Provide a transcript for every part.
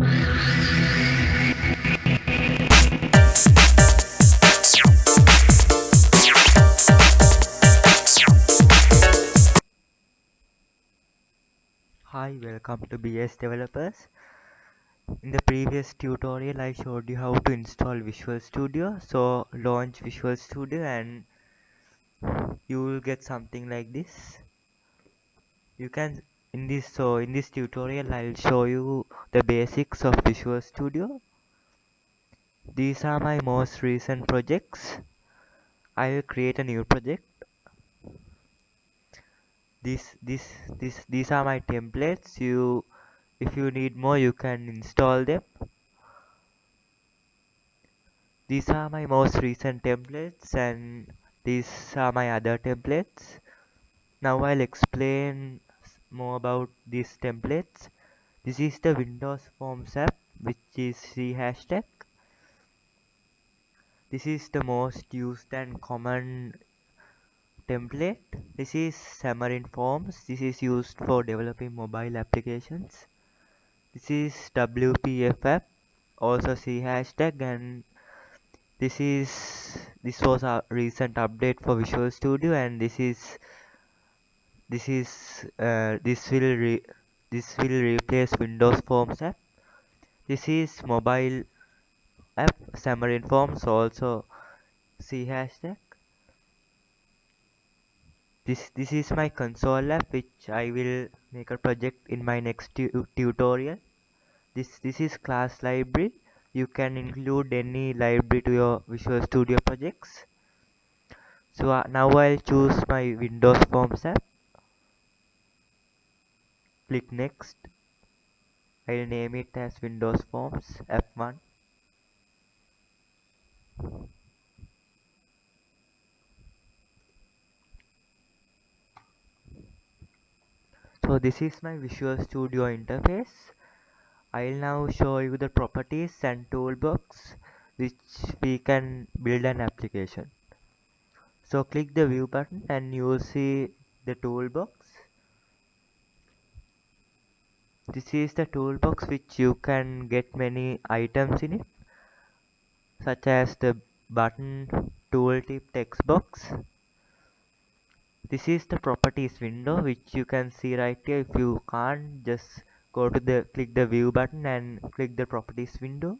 Hi, welcome to BS Developers. In the previous tutorial, I showed you how to install Visual Studio. So launch Visual Studio and you will get something like this. You can in this tutorial, I'll show you the basics of Visual Studio. These are my most recent projects. I will create a new project. These are my templates. If you need more, you can install them. These are my most recent templates and these are my other templates. Now I'll explain more about these templates. This is the Windows Forms app, which is C hashtag. This is the most used and common template. This is Xamarin Forms. This is used for developing mobile applications. This is WPF app, also C hashtag, and this was a recent update for Visual Studio, and this is this will replace Windows Forms app. This is mobile app Xamarin Forms, also C hashtag. This is my console app, which I will make a project in my next tutorial. This is class library. You can include any library to your Visual Studio projects. So now I'll choose my Windows Forms app. Click next. I'll name it as Windows Forms app 1. So this is my Visual Studio interface. I'll now show you the properties and toolbox which we can build an application. So click the view button and you'll see the toolbox. This is the toolbox which you can get many items in it, such as the button, tooltip, text box. This is the properties window which you can see right here. If you can't, just go to the click the view button and click the properties window.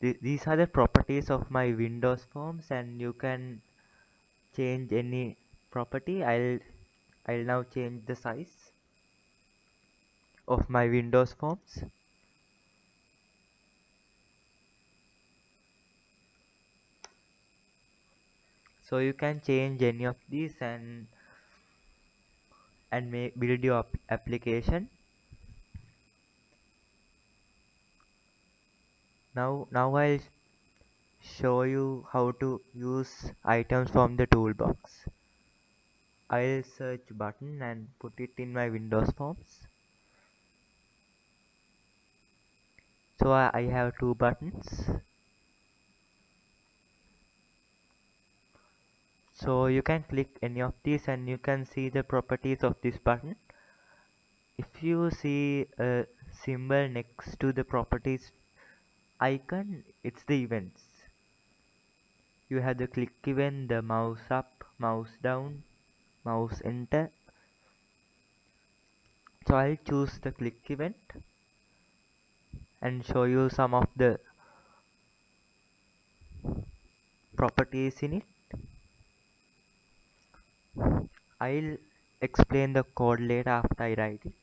These are the properties of my Windows Forms, and you can change any property. I'll now change the size of my Windows Forms. So you can change any of these and build your application. Now I'll show you how to use items from the toolbox. I'll search button and put it in my Windows Forms. So I have two buttons. So you can click any of these and you can see the properties of this button. If you see a symbol next to the properties icon, it's the events. You have the click event, the mouse up, mouse down, mouse enter. So I'll choose the click event and show you some of the properties in it. I'll explain the code later after I write it.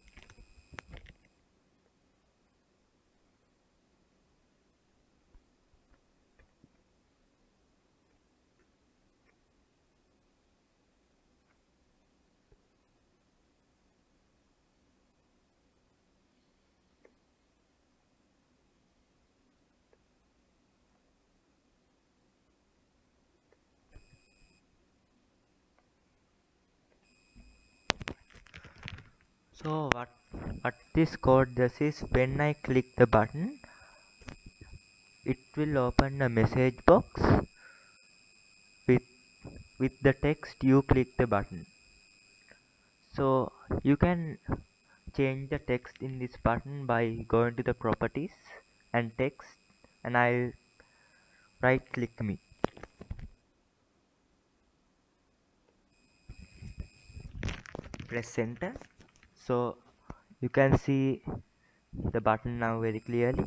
So what this code does is, when I click the button, it will open a message box with the text you click the button. So you can change the text in this button by going to the properties and text, and I'll right click me. Press enter. So you can see the button now very clearly.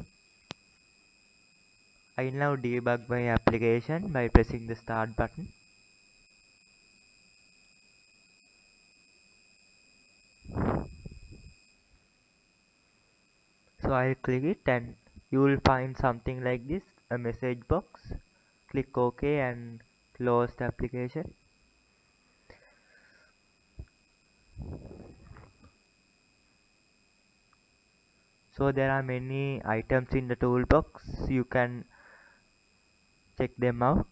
I now debug my application by pressing the start button. So I'll click it and you will find something like this, a message box. Click OK and close the application. So there are many items in the toolbox, you can check them out.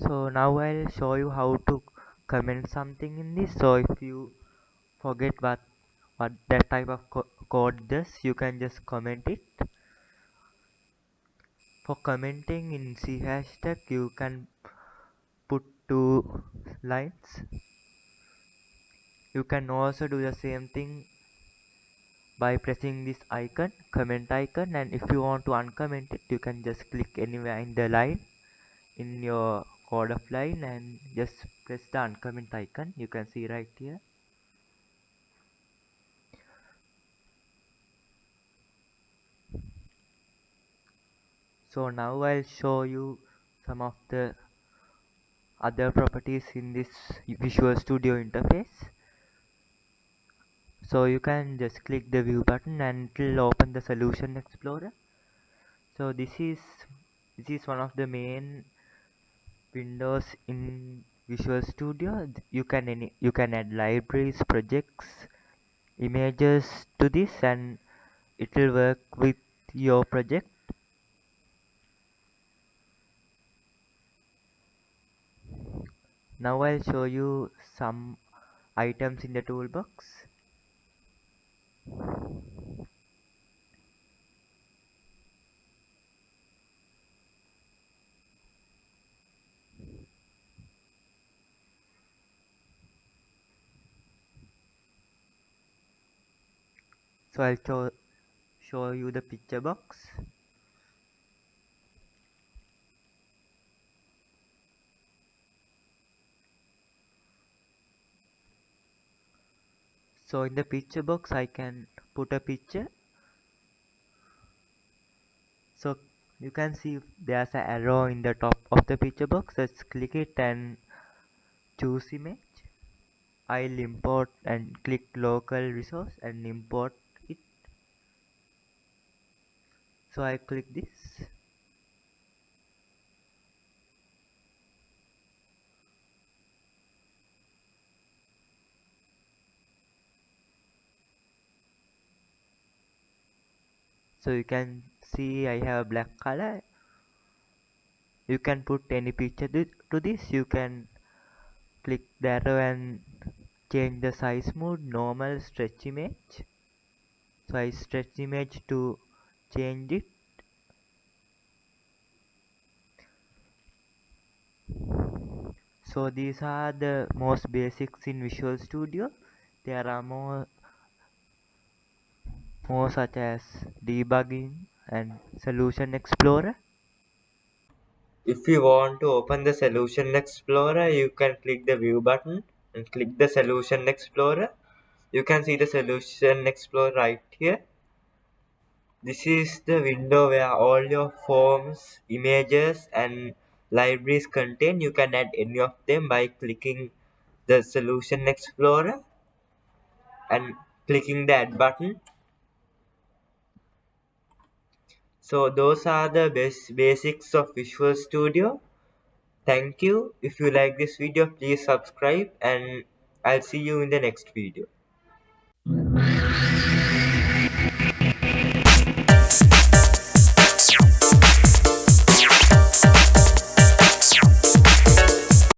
So now I'll show you how to comment something in this. So if you forget what that type of code does, you can just comment it. For commenting in C hashtag, you can put 2 lines. You can also do the same thing by pressing this icon, comment icon, and if you want to uncomment it, you can just click anywhere in the line in your code of line and just press the uncomment icon. You can see right here. So now I'll show you some of the other properties in this Visual Studio interface. So you can just click the view button and it will open the Solution Explorer. So this is one of the main windows in Visual Studio. You can add libraries, projects, images to this, and it will work with your project. Now I'll show you some items in the toolbox. So I'll show you the picture box. So in the picture box I can put a picture. So you can see there's an arrow in the top of the picture box. Let's click it and choose image. I'll import and click local resource and import it. So I click this. So you can see I have black color. You can put any picture to this. You can click the arrow and change the size mode, normal, stretch image. So I stretch image to change it. So these are the most basics in Visual Studio. There are more such as debugging and Solution Explorer. If you want to open the Solution Explorer, you can click the View button and click the Solution Explorer. You can see the Solution Explorer right here. This is the window where all your forms, images, and libraries contain. You can add any of them by clicking the Solution Explorer and clicking the Add button. So those are the basics of Visual Studio. Thank you. If you like this video, please subscribe and I'll see you in the next video.